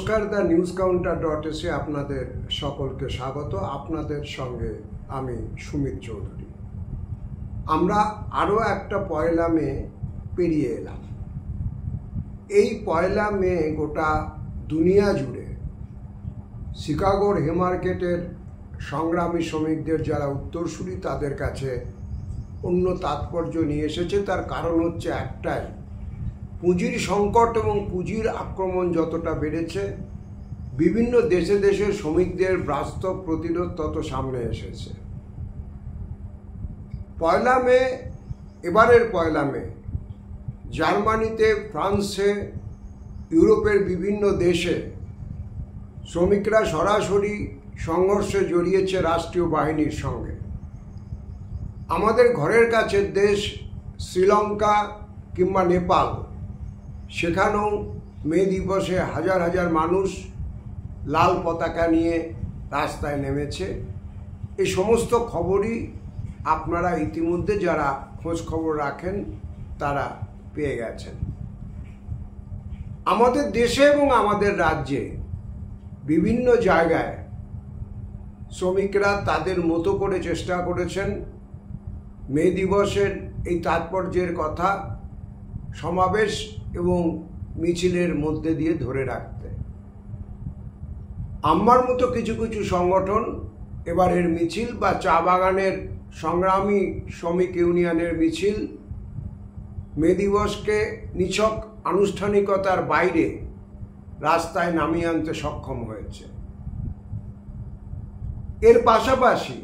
নমস্কার, the news কাউন্টার.এসে আপনাদের সকলকে স্বাগত। আপনাদের সঙ্গে আমি সুমিত চৌধুরী। আমরা আরও একটা পয়লা মে পেরিয়ে এলাম। এই পয়লা মে গোটা দুনিয়া জুড়ে শিকাগোর হেমার্কেটের সংগ্রামী শ্রমিকদের যারা উত্তরসূরি তাদের কাছে অন্য তাৎপর্য নিয়ে এসেছে। তার কারণ হচ্ছে একটাই, পুঁজির সংকট এবং পুঁজির আক্রমণ যতটা বেড়েছে, বিভিন্ন দেশে দেশে শ্রমিকদের বাস্তব প্রতিরোধ তত সামনে এসেছে। পয়লা মে, এবারের পয়লা মে জার্মানিতে, ফ্রান্সে, ইউরোপের বিভিন্ন দেশে শ্রমিকরা সরাসরি সংঘর্ষে জড়িয়েছে রাষ্ট্রীয় বাহিনীর সঙ্গে। আমাদের ঘরের কাছের দেশ শ্রীলঙ্কা কিংবা নেপাল, সেখানেও মে দিবসে হাজার হাজার মানুষ লাল পতাকা নিয়ে রাস্তায় নেমেছে। এই সমস্ত খবরই আপনারা ইতিমধ্যে যারা খোঁজ খবর রাখেন তারা পেয়ে গেছেন। আমাদের দেশে এবং আমাদের রাজ্যে বিভিন্ন জায়গায় শ্রমিকরা তাদের মতো করে চেষ্টা করেছেন মে দিবসের এই তাৎপর্যের কথা সমাবেশ এবং মিছিলের মধ্যে দিয়ে ধরে রাখতে। আমার মতো কিছু কিছু সংগঠন এবারের মিছিল বা চা বাগানের সংগ্রামী শ্রমিক ইউনিয়নের মিছিল মে দিবসকে নিছক আনুষ্ঠানিকতার বাইরে রাস্তায় নামিয়ে আনতে সক্ষম হয়েছে। এর পাশাপাশি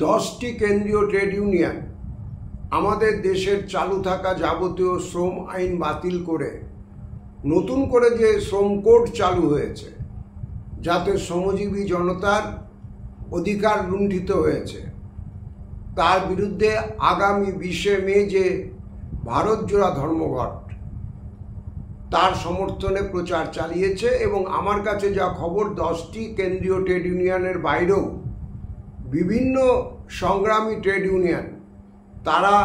10টি কেন্দ্রীয় ট্রেড ইউনিয়ন আমাদের দেশের চালু থাকা যাবতীয় শ্রম আইন বাতিল করে নতুন করে যে শ্রম কোড চালু হয়েছে, যাতে শ্রমজীবী জনতার অধিকার লুণ্ঠিত হয়েছে, তার বিরুদ্ধে আগামী 20 মে যে ভারত জোড়া ধর্মঘট, তার সমর্থনে প্রচার চালিয়েছে। এবং আমার কাছে যা খবর, 10টি কেন্দ্রীয় ট্রেড ইউনিয়নের বাইরেও বিভিন্ন সংগ্রামী ট্রেড ইউনিয়ন তারা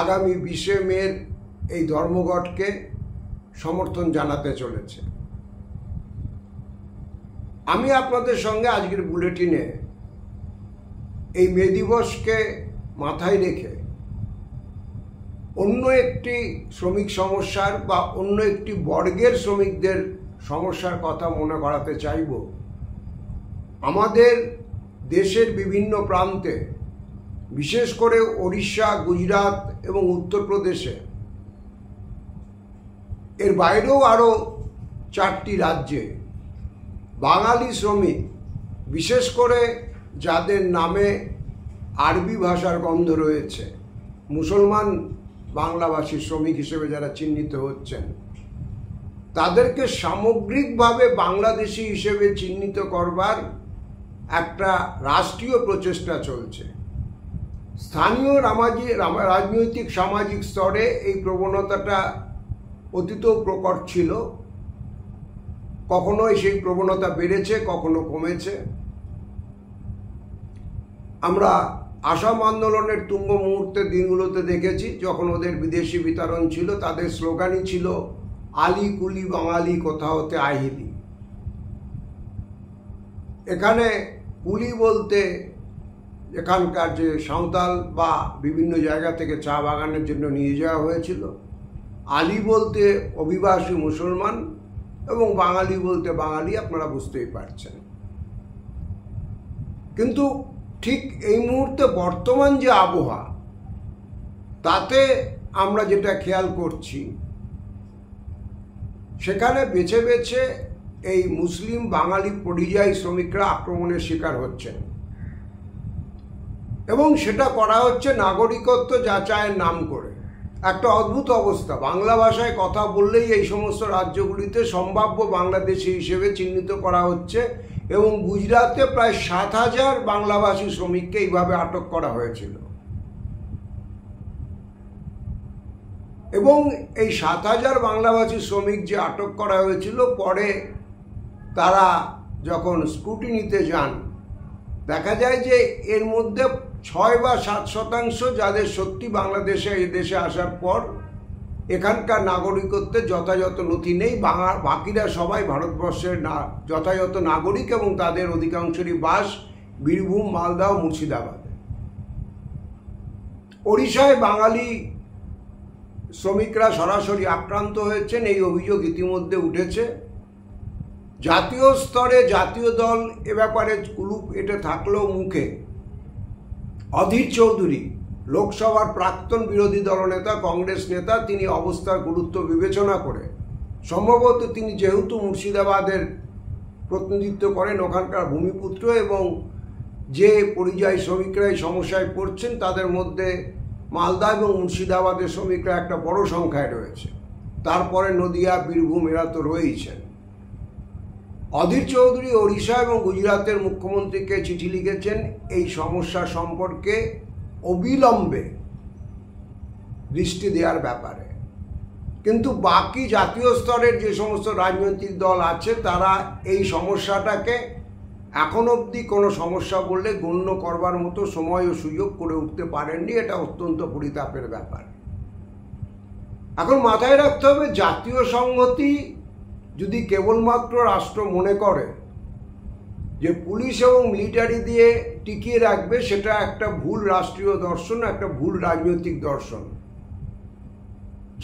আগামী 20 মের এই ধর্মঘটকে সমর্থন জানাতে চলেছে। আমি আপনাদের সঙ্গে আজকের বুলেটিনে এই মে দিবসকে মাথায় রেখে অন্য একটি শ্রমিক সমস্যার বা অন্য একটি বর্গের শ্রমিকদের সমস্যার কথা মনে করাতে চাইব। আমাদের দেশের বিভিন্ন প্রান্তে, বিশেষ করে ওড়িশা, গুজরাট এবং উত্তরপ্রদেশে, এর বাইরেও আরও 4টি রাজ্যে বাঙালি শ্রমিক, বিশেষ করে যাদের নামে আরবি ভাষার গন্ধ রয়েছে, মুসলমান বাংলাভাষী শ্রমিক হিসেবে যারা চিহ্নিত হচ্ছেন, তাদেরকে সামগ্রিকভাবে বাংলাদেশি হিসেবে চিহ্নিত করবার একটা রাষ্ট্রীয় প্রচেষ্টা চলছে। স্থানীয় রাজনৈতিক সামাজিক স্তরে এই প্রবণতাটা অতীতেও প্রকট ছিল। কখনো সেই প্রবণতা বেড়েছে, কখনো কমেছে। আমরা আসাম আন্দোলনের তুঙ্গ মুহূর্তের দিনগুলোতে দেখেছি, যখন ওদের বিদেশি বিতরণ ছিল, তাদের স্লোগানই ছিল আলি কুলি বাঙালি কোথা হতে আহিলি। এখানে কুলি বলতে এখানকার যে সাঁওতাল বা বিভিন্ন জায়গা থেকে চা বাগানের জন্য নিয়ে যাওয়া হয়েছিল, আলি বলতে অভিবাসী মুসলমান, এবং বাঙালি বলতে বাঙালি। আপনারা বুঝতেই পারছেন। কিন্তু ঠিক এই মুহূর্তে বর্তমান যে আবহাওয়া, তাতে আমরা যেটা খেয়াল করছি, সেখানে বেছে বেছে এই মুসলিম বাঙালি পরিযায়ী শ্রমিকরা আক্রমণের শিকার হচ্ছেন, এবং সেটা করা হচ্ছে নাগরিকত্ব যাচাইয়ের নাম করে। একটা অদ্ভুত অবস্থা। বাংলা ভাষায় কথা বললেই এই সমস্ত রাজ্যগুলিতে সম্ভাব্য বাংলাদেশি হিসেবে চিহ্নিত করা হচ্ছে, এবং গুজরাটে প্রায় 7,000 বাংলাভাষী শ্রমিককে এইভাবে আটক করা হয়েছিল। এবং এই 7,000 বাংলাভাষী শ্রমিক যে আটক করা হয়েছিল, পরে তারা যখন স্ক্রুটিনিতে যান, দেখা যায় যে এর মধ্যে 6 বা 7% যাদের সত্যি বাংলাদেশে এই দেশে আসার পর এখানকার নাগরিকত্বের যথাযথ নথি নেই। বাকিরা সবাই ভারতবর্ষের যথাযথ নাগরিক এবং তাদের অধিকাংশেরই বাস বীরভূম, মালদা ও মুর্শিদাবাদে। ওড়িশায় বাঙালি শ্রমিকরা সরাসরি আক্রান্ত হয়েছেন, এই অভিযোগ ইতিমধ্যে উঠেছে। জাতীয় স্তরে জাতীয় দল এ ব্যাপারে কুলুপ এঁটে থাকলেও মুখে অধীর চৌধুরী, লোকসভার প্রাক্তন বিরোধী দলনেতা, কংগ্রেস নেতা, তিনি অবস্থার গুরুত্ব বিবেচনা করে, সম্ভবত তিনি যেহেতু মুর্শিদাবাদের প্রতিনিধিত্ব করেন, ওখানকার ভূমিপুত্র, এবং যে পরিযায়ী শ্রমিকরা এই সমস্যায় পড়ছেন তাদের মধ্যে মালদা এবং মুর্শিদাবাদের শ্রমিকরা একটা বড় সংখ্যায় রয়েছে। তারপরে নদিয়া, বীরভূম এরা তো রয়েইছেন। অধীর চৌধুরী ওড়িশা এবং গুজরাটের মুখ্যমন্ত্রীকে চিঠি লিখেছেন এই সমস্যা সম্পর্কে অবিলম্বে দৃষ্টি দেওয়ার ব্যাপারে। কিন্তু বাকি জাতীয় স্তরের যে সমস্ত রাজনৈতিক দল আছে তারা এই সমস্যাটাকে এখন অবধি কোনো সমস্যা বললে গণ্য করবার মতো সময় ও সুযোগ করে উঠতে পারেননি। এটা অত্যন্ত পরিতাপের ব্যাপার। এখন মাথায় রাখতে হবে, জাতীয় সংহতি যদি কেবলমাত্র রাষ্ট্র মনে করে যে পুলিশ এবং মিলিটারি দিয়ে টিকিয়ে রাখবে, সেটা একটা ভুল রাষ্ট্রীয় দর্শন, একটা ভুল রাজনৈতিক দর্শন।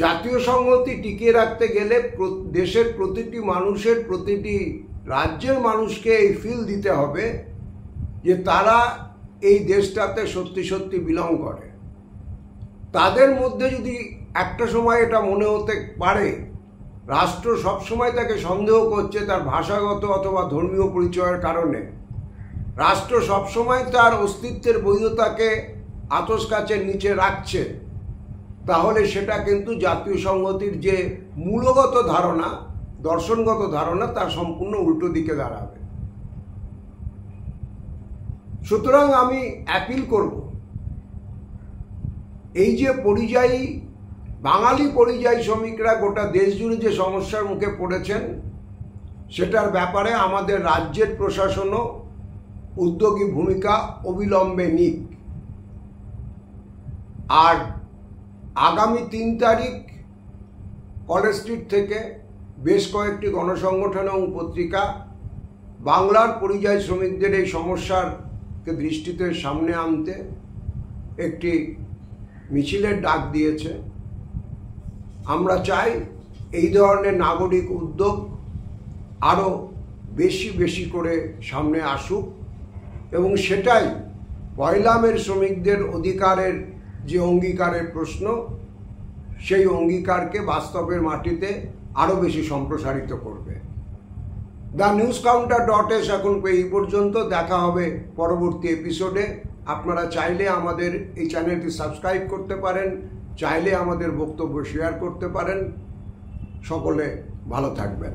জাতীয় সংহতি টিকিয়ে রাখতে গেলে দেশের প্রতিটি মানুষের, প্রতিটি রাজ্যের মানুষকে এই ফিল দিতে হবে যে তারা এই দেশটাতে সত্যি সত্যি বিলং করে। তাদের মধ্যে যদি একটা সময় এটা মনে হতে পারে রাষ্ট্র সবসময় তাকে সন্দেহ করছে তার ভাষাগত অথবা ধর্মীয় পরিচয়ের কারণে, রাষ্ট্র সবসময় তার অস্তিত্বের বৈধতাকে আতশকাচের নিচে রাখছে, তাহলে সেটা কিন্তু জাতীয় সংহতির যে মূলগত ধারণা, দর্শনগত ধারণা, তার সম্পূর্ণ উল্টো দিকে দাঁড়াবে। সুতরাং আমি অ্যাপিল করব, এই যে বাঙালি পরিযায়ী শ্রমিকরা গোটা দেশ জুড়ে যে সমস্যার মুখে পড়েছেন, সেটার ব্যাপারে আমাদের রাজ্যের প্রশাসনও উদ্যোগী ভূমিকা অবিলম্বে নিক। আর আগামী 3 তারিখ কলেজ স্ট্রিট থেকে বেশ কয়েকটি গণসংগঠন এবং পত্রিকা বাংলার পরিযায়ী শ্রমিকদের এই সমস্যাকে দৃষ্টিতে সামনে আনতে একটি মিছিলের ডাক দিয়েছে। আমরা চাই এই ধরনের নাগরিক উদ্যোগ আরও বেশি করে সামনে আসুক, এবং সেটাই পয়লামের শ্রমিকদের অধিকারের যে অঙ্গীকারের প্রশ্ন, সেই অঙ্গীকারকে বাস্তবের মাটিতে আরও বেশি সম্প্রসারিত করবে। TheNewsCounter.s এখন এই পর্যন্ত। দেখা হবে পরবর্তী এপিসোডে। আপনারা চাইলে আমাদের এই চ্যানেলটি সাবস্ক্রাইব করতে পারেন, চাইলে আমাদের বক্তব্য শেয়ার করতে পারেন। সকলে ভালো থাকবেন।